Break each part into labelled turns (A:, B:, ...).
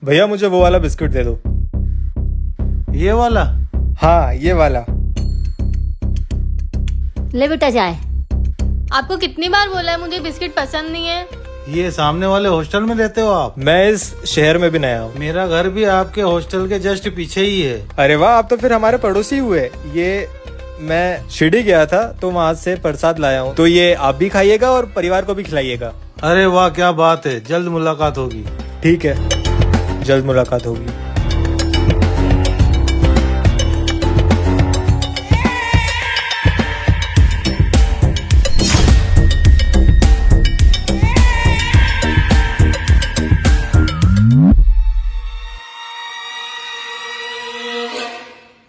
A: भैया मुझे वो वाला बिस्कुट दे दो।
B: ये वाला?
A: हाँ ये वाला।
C: ले बेटा चाय।
D: आपको कितनी बार बोला है मुझे बिस्किट पसंद नहीं है।
B: ये सामने वाले हॉस्टल में रहते हो आप?
A: मैं इस शहर में भी नया हूँ।
B: मेरा घर भी आपके हॉस्टल के जस्ट पीछे ही है।
A: अरे वाह, आप तो फिर हमारे पड़ोसी हुए। ये मैं शिरडी गया था तो वहाँ से प्रसाद लाया हूँ, तो ये आप भी खाइएगा और परिवार को भी खिलाइएगा।
B: अरे वाह, क्या बात है, जल्द मुलाकात होगी।
A: ठीक है, जल्द मुलाकात होगी।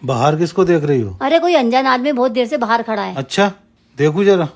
B: बाहर किसको देख रही हो?
C: अरे कोई अनजान आदमी बहुत देर से बाहर खड़ा है।
B: अच्छा, देखूं जरा।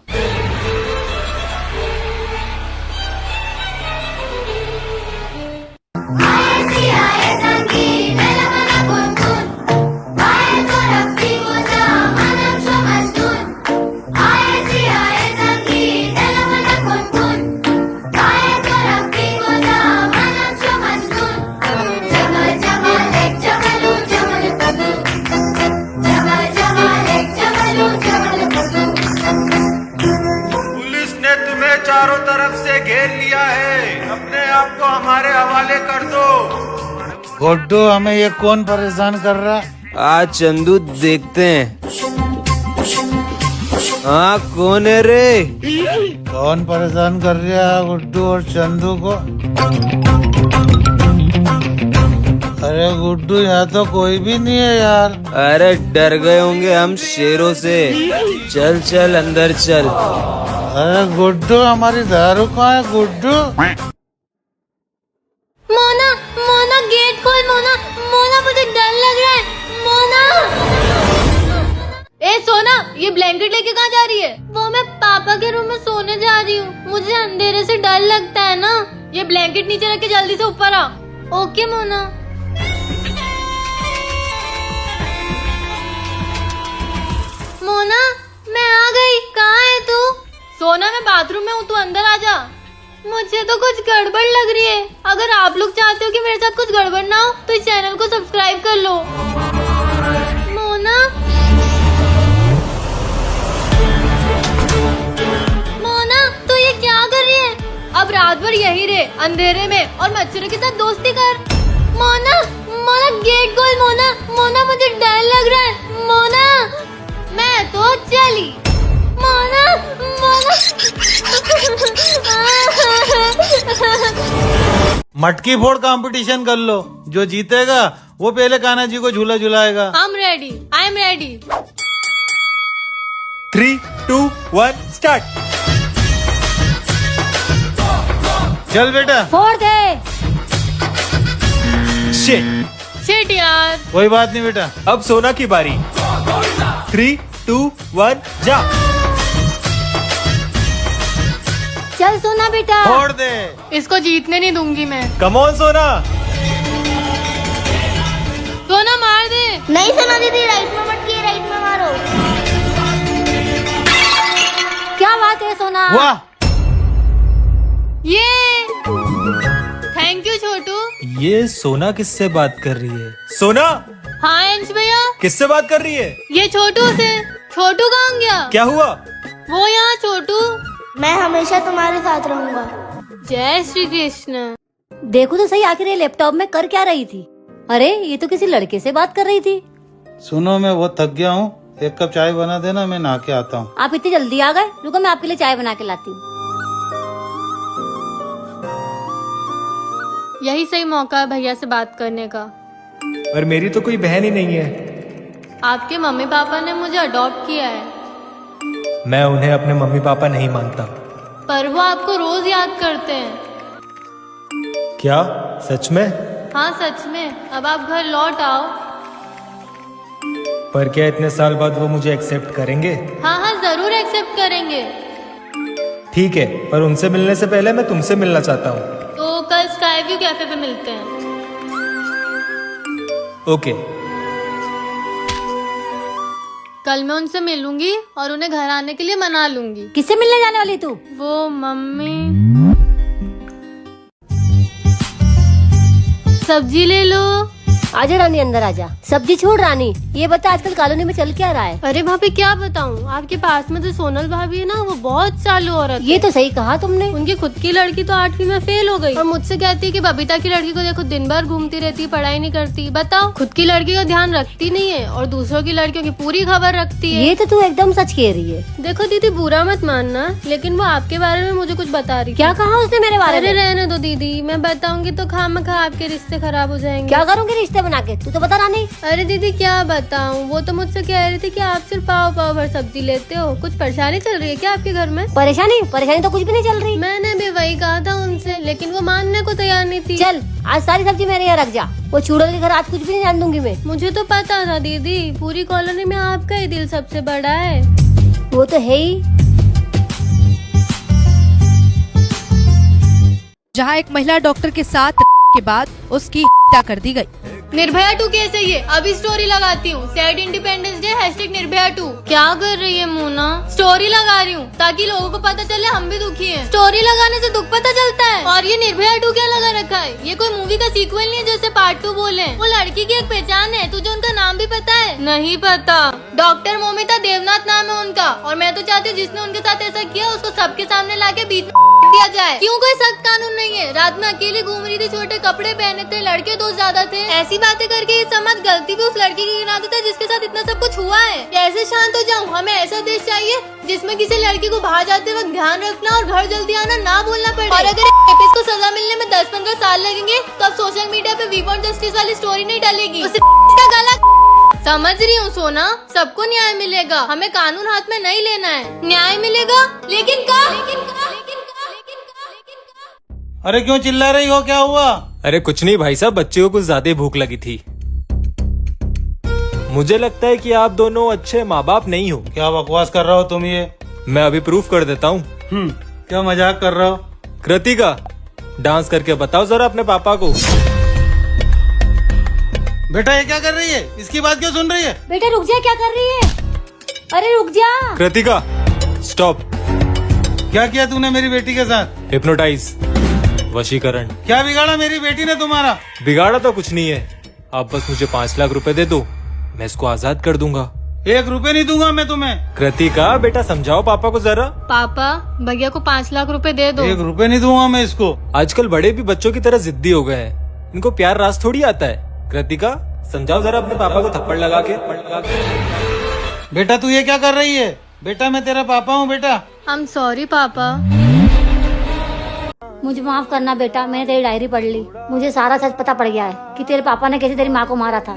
B: चारों तरफ से घेर लिया है, अपने आप को हमारे हवाले कर दो। गुड्डू, हमें ये कौन परेशान कर रहा?
E: आज चंदू देखते हैं। हाँ कौन है रे?
B: कौन परेशान कर रहा है गुड्डू और चंदू को? अरे गुड्डू, यहाँ तो कोई भी नहीं है यार।
E: अरे डर गए होंगे हम शेरों से। चल चल अंदर चल।
B: अरे गुड्डू, हमारी दारू कहाँ है गुड्डू?
D: मोना, मोना गेट खोल। मोना, मोना मुझे डर लग रहा है। मोना। ए सोना, ये ब्लैंकेट लेके कहाँ जा रही है? वो मैं पापा के रूम में सोने जा रही हूँ। मुझे अंधेरे से डर लगता है ना। ये ब्लैंकेट नीचे रख के जल्दी से ऊपर आ। ओके मोना। मोना, मैं आ गई। कहाँ है तू? सोना, मैं बाथरूम में हूँ, तू अंदर आ जा। मुझे तो कुछ गड़बड़ लग रही है। अगर आप लोग चाहते हो कि मेरे साथ कुछ गड़बड़ ना हो तो इस चैनल को सब्सक्राइब कर लो। मोना, मोना तू ये क्या कर रही है? अब रात भर यही रहे अंधेरे में और मच्छरों के साथ दोस्ती कर। मोना, मोना गेट खोल। मोना, मोना मुझे डर लग रहा है। मोना, मैं तो चली। मोना, मोना।
B: मटकी फोड़ कंपटीशन कर लो, जो जीतेगा वो पहले कान्हा जी को झूला झुलाएगा।
D: I'm ready. I'm ready.
A: 3, 2, 1 start.
B: चल बेटा।
C: फोड़ दे।
A: शिट।
D: यार।
B: कोई बात नहीं बेटा।
A: अब सोना की बारी। 3, 2, 1 जा।
C: चल सोना बेटा।
B: फोड़ दे।
D: इसको जीतने नहीं दूंगी मैं।
A: कम ऑन सोना।
D: सोना मार दे।
F: नहीं सोना दीदी, राइट में मटकी, राइट में मारो।
C: क्या बात है सोना?
B: वाह,
D: ये थैंक यू छोटू।
A: ये सोना किससे बात कर रही है? सोना
D: हाँ अंश भैया,
A: किससे बात कर रही है?
D: ये छोटू से। छोटू कहाँ गया?
A: क्या हुआ?
D: वो यहाँ छोटू।
F: मैं हमेशा तुम्हारे साथ रहूंगा।
D: जय श्री कृष्ण।
C: देखो तो सही, आखिर ये लैपटॉप में कर क्या रही थी? अरे ये तो किसी लड़के से बात कर रही थी।
B: सुनो, मैं बहुत थक गया हूँ, एक कप चाय बना देना, मैं नहा के आता हूँ।
C: आप इतनी जल्दी आ गए? रुको मैं आपके लिए चाय बना के लाती हूँ।
D: यही सही मौका है भैया से बात करने का।
A: पर मेरी तो कोई बहन ही नहीं है।
D: आपके मम्मी पापा ने मुझे अडॉप्ट किया है,
A: मैं उन्हें अपने मम्मी पापा नहीं मानता।
D: पर वो आपको रोज याद करते हैं।
A: क्या सच में?
D: हाँ सच में। अब आप घर लौट आओ।
A: पर क्या इतने साल बाद वो मुझे एक्सेप्ट करेंगे?
D: हाँ हाँ जरूर एक्सेप्ट करेंगे।
A: ठीक है, पर उनसे मिलने से पहले मैं तुमसे मिलना चाहता हूँ।
D: तो कल स्काई व्यू कैफे पे मिलते हैं।
A: ओके।
D: कल मैं उनसे मिलूंगी और उन्हें घर आने के लिए मना लूंगी।
C: किससे मिलने जाने वाली तू?
D: वो मम्मी। सब्जी ले लो।
C: आजा रानी, अंदर आजा। सब्जी छोड़ रानी, ये बता आजकल कॉलोनी में चल क्या रहा है?
D: अरे भाभी क्या बताऊँ, आपके पास में जो सोनल भाभी है ना, वो बहुत चालू औरत है।
C: ये तो सही कहा तुमने।
D: उनकी खुद की लड़की तो 8वीं में फेल हो गई और मुझसे कहती है कि बबीता की लड़की को देखो दिन भर घूमती रहती, पढ़ाई नहीं करती। बताओ, खुद की लड़की का ध्यान रखती नहीं है और दूसरों की लड़कियों की पूरी खबर रखती है।
C: ये तो तू एकदम सच कह रही है।
D: देखो दीदी, बुरा मत मानना, लेकिन वो आपके बारे में मुझे कुछ बता रही।
C: क्या कहा उसने मेरे बारे
D: अरे
C: में?
D: रहने दो दीदी, मैं बताऊंगी तो खामखा आपके रिश्ते खराब हो जाएंगे।
C: क्या करूंगी रिश्ते बना के? तू तो बता रानी।
D: अरे दीदी क्या बताऊं, वो तो मुझसे कह रही थी कि आप सिर्फ पाव पाव भर सब्जी लेते हो। कुछ परेशानी चल रही है क्या आपके घर में?
C: परेशानी तो कुछ भी नहीं चल रही।
D: मैंने भी वही कहा था उनसे, लेकिन वो मानने को तैयार नहीं थी।
C: चल आज सारी सब्जी मेरे यहाँ रख जा। वो चूड़ल के घर आज कुछ भी नहीं जान दूंगी मैं।
D: मुझे तो पता था दीदी, पूरी कॉलोनी में आपका ही दिल सबसे बड़ा है।
C: वो तो है ही।
G: जहां एक महिला डॉक्टर के साथ के बाद उसकी हत्या कर दी गई।
D: निर्भया 2 कैसे? ये अभी स्टोरी लगाती हूँ, सैड इंडिपेंडेंस डे #निर्भया 2। क्या कर रही है मोना? स्टोरी लगा रही हूँ ताकि लोगों को पता चले हम भी दुखी हैं। स्टोरी लगाने से दुख पता चलता है। और ये निर्भया 2 क्या लगा रखा है? ये कोई मूवी का सीक्वल नहीं है जैसे पार्ट 2 बोले। वो लड़की की एक पहचान है। तुझे उनका नाम भी पता है? नहीं पता। डॉक्टर मोमिता देवनाथ नाम है उनका। और मैं तो चाहती हूँ जिसने उनके साथ ऐसा किया उसको सबके सामने लाके बीच में दिया जाए। क्यों कोई सख्त कानून नहीं है? रात में अकेली घूम रही थी, छोटे कपड़े पहने थे, लड़के दोस्त ज्यादा थे। ऐसी बातें करके ये समाज गलती भी उस लड़की की गिना देता है जिसके साथ इतना सब कुछ हुआ है। कैसे शांत हो जाऊं? हमें ऐसा देश चाहिए जिसमें किसी लड़की को बाहर जाते वक्त ध्यान रखना और घर जल्दी आना ना बोलना पड़े। और अगर रेपिस्ट को सजा मिलने में 10-15 साल लगेंगे तो अब सोशल मीडिया पे वी वांट जस्टिस वाली स्टोरी नहीं डालेगी। उसे का गला समझ रही हूँ सोना, सबको न्याय मिलेगा। हमें कानून हाथ में नहीं लेना है। न्याय मिलेगा, लेकिन का?
B: अरे क्यों चिल्ला रही हो, क्या हुआ?
A: अरे कुछ नहीं भाई साहब, बच्चे को कुछ ज्यादा ही भूख लगी थी। मुझे लगता है कि आप दोनों अच्छे माँ बाप नहीं हो।
B: क्या बकवास कर रहे हो तुम ये?
A: मैं अभी प्रूफ कर देता हूँ।
B: क्या मजाक कर रहे हो?
A: कृतिका, डांस करके बताओ जरा अपने पापा को।
B: बेटा ये क्या कर रही है? इसकी बात क्यों सुन रही है?
C: बेटा रुक जा, क्या कर रही है? अरे रुक जा।
A: कृतिका स्टॉप।
B: क्या किया तूने मेरी बेटी के साथ?
A: हिप्नोटाइज, वशीकरण।
B: क्या बिगाड़ा मेरी बेटी ने तुम्हारा?
A: बिगाड़ा तो कुछ नहीं है, आप बस मुझे 5 लाख रुपए दे दो, मैं इसको आजाद कर दूंगा।
B: 1 रुपए नहीं दूंगा मैं तुम्हें।
A: कृतिका बेटा समझाओ पापा को जरा।
D: पापा भैया को 5 लाख रुपए दे दो।
B: 1 रुपए नहीं दूंगा मैं इसको।
A: आजकल बड़े भी बच्चों की तरह जिद्दी हो गए हैं, इनको प्यार रास थोड़ी आता है। कृतिका समझाओ जरा अपने पापा को थप्पड़ लगा के।
B: बेटा तू ये क्या कर रही है? बेटा मैं तेरा पापा हूँ बेटा।
D: आई एम सॉरी पापा।
C: मुझे माफ करना बेटा, मैंने तेरी डायरी पढ़ ली। मुझे सारा सच पता पड़ गया है कि तेरे पापा ने कैसे तेरी माँ को मारा था।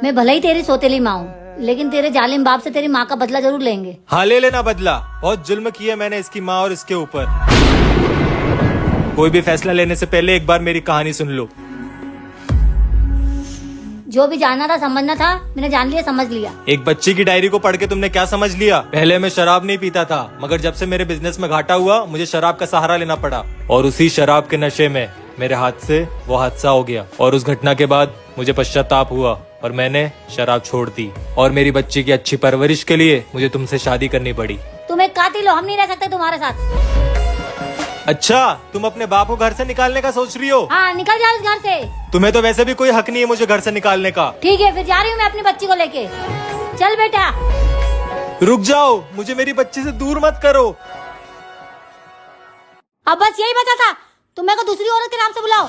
C: मैं भले ही तेरी सौतेली माँ हूँ, लेकिन तेरे जालिम बाप से तेरी माँ का बदला जरूर लेंगे।
A: हाँ ले लेना बदला, बहुत जुल्म किया मैंने इसकी माँ और इसके ऊपर। कोई भी फैसला लेने से पहले एक बार मेरी कहानी सुन लो।
C: जो भी जानना था समझना था मैंने जान लिया, समझ लिया।
A: एक बच्ची की डायरी को पढ़ के तुमने क्या समझ लिया? पहले मैं शराब नहीं पीता था, मगर जब से मेरे बिजनेस में घाटा हुआ मुझे शराब का सहारा लेना पड़ा, और उसी शराब के नशे में मेरे हाथ से वो हादसा हो गया। और उस घटना के बाद मुझे पश्चाताप हुआ और मैंने शराब छोड़ दी। और मेरी बच्ची की अच्छी परवरिश के लिए मुझे तुमसे शादी करनी पड़ी।
C: तुम एक कातिल हो, हम नहीं रह सकते तुम्हारे साथ।
A: अच्छा, तुम अपने बाप को घर से निकालने का सोच रही हो?
C: हाँ निकल जाओ इस घर से।
A: तुम्हें तो वैसे भी कोई हक नहीं है मुझे घर से निकालने का।
C: ठीक है फिर जा रही हूँ मैं अपनी बच्ची को लेके। चल बेटा।
A: रुक जाओ, मुझे मेरी बच्ची से दूर मत करो।
C: अब बस यही बचा था, तुम मेरे को दूसरी औरत के नाम से बुलाओ।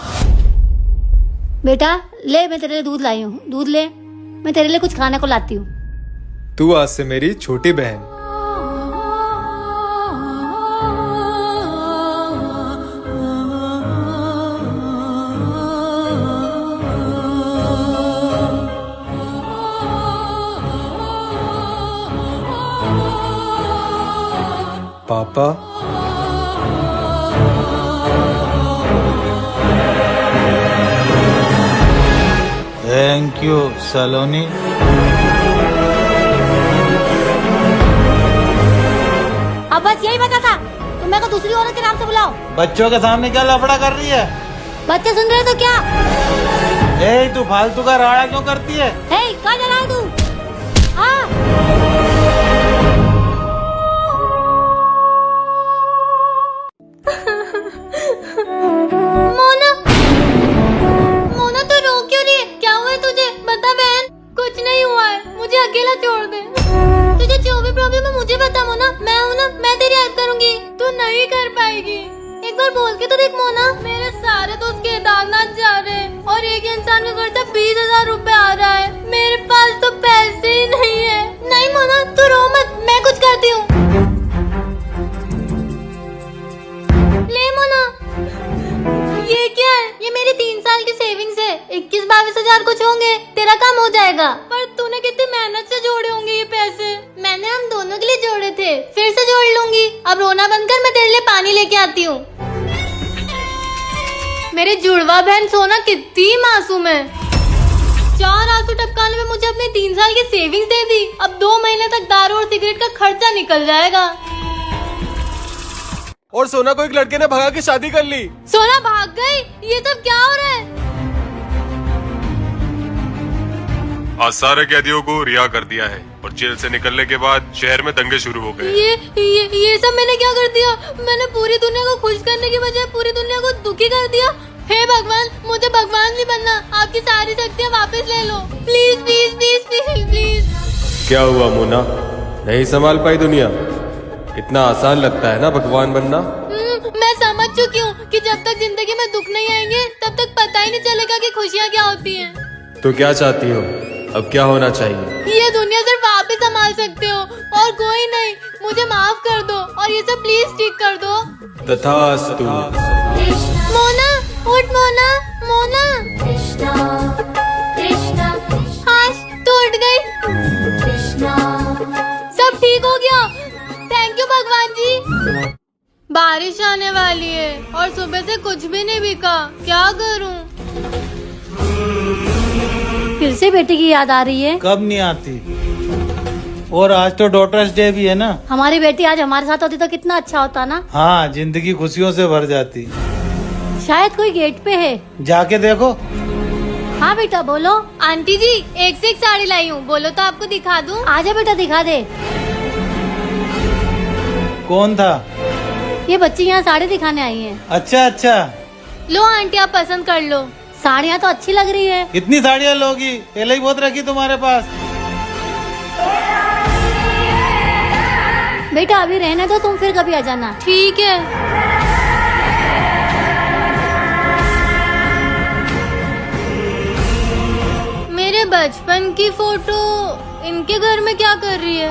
C: बेटा ले, मैं तेरे लिए दूध लाई हूँ, दूध ले, मैं तेरे लिए कुछ खाने को लाती हूँ।
A: तू आज से मेरी छोटी बहन। पापा
B: थैंक यू सलोनी।
C: अब बस यही बचा था, तुम मेरे को दूसरी औरत के नाम से बुलाओ।
B: बच्चों के सामने क्या लफड़ा कर रही है?
C: बच्चे सुन रहे हो तो क्या?
B: ए तू फालतू का राड़ा क्यों करती है?
C: हे कहाँ जा रहा है तू? हाँ
D: मोना का खर्चा 20,000 रुपए आ रहा है। मेरे पास तो पैसे ही नहीं है। नहीं मोना तू रो मत, मैं कुछ करती हूँ। ले मोना, ये क्या है? ये मेरी 3 साल की सेविंग्स है। 21-22 हजार कुछ होंगे, तेरा काम हो जाएगा। पर तूने कितनी मेहनत से जोड़े होंगे ये पैसे। मैंने हम दोनों के लिए जोड़े थे, फिर से जोड़ लूंगी। अब रोना बंद कर, मैं तेरे लिए पानी लेके आती हूँ। मेरी जुड़वा बहन सोना कितनी मासूम है। 4 आंसू टपकाने में मुझे अपने 3 साल की सेविंग्स दे दी। अब 2 महीने तक दारू और सिगरेट का खर्चा निकल जाएगा।
H: और सोना को एक लड़के ने भगा के शादी कर ली।
D: सोना भाग गई? ये सब क्या हो रहा है?
I: आज सारे कैदियों को रिहा कर दिया है और जेल से निकलने के बाद शहर में दंगे शुरू हो गए।
D: ये सब मैंने क्या कर दिया? मैंने पूरी दुनिया को खुश करने की बजाय पूरी दुनिया को दुखी कर दिया। हे भगवान, मुझे भगवान नहीं बनना। आपकी सारी शक्तियाँ वापस ले लो, please please please please please.
H: क्या हुआ मोना, नहीं संभाल पाई दुनिया? इतना आसान लगता है ना भगवान बनना।
D: मैं समझ चुकी हूँ कि जब तक जिंदगी में दुख नहीं आएंगे तब तक पता ही नहीं चलेगा कि खुशियाँ क्या होती हैं।
H: तो क्या चाहती हो, अब क्या होना चाहिए?
D: ये दुनिया सिर्फ आप ही संभाल सकते हो और कोई नहीं। मुझे माफ कर दो और ये सब प्लीज ठीक कर दो।
H: तथास्तु।
D: मोना उठ, मोना मोना। हाश टूट गई। सब ठीक हो गया, थैंक यू भगवान जी। बारिश आने वाली है और सुबह से कुछ भी नहीं बिका, क्या करूं?
C: फिर से बेटी की याद आ रही है।
B: कब नहीं आती? और आज तो डॉटर्स डे भी है ना।
C: हमारी बेटी आज हमारे साथ होती तो कितना अच्छा होता ना।
B: हाँ, जिंदगी खुशियों से भर जाती।
C: शायद कोई गेट पे है,
B: जाके देखो।
C: हाँ बेटा बोलो।
D: आंटी जी, एक से एक साड़ी लाई हूँ, बोलो तो आपको दिखा दूं।
C: आजा बेटा दिखा दे।
B: कौन था?
C: ये बच्ची यहाँ साड़ी दिखाने आई है।
B: अच्छा अच्छा।
D: लो आंटी, आप पसंद कर लो।
C: साड़ियाँ तो अच्छी लग रही है।
B: इतनी साड़ियाँ लोगी? पहले ही बहुत रखी तुम्हारे पास।
C: बेटा अभी रहने दो, तुम फिर कभी आ जाना।
D: ठीक है। मेरे बचपन की फोटो इनके घर में क्या कर रही है?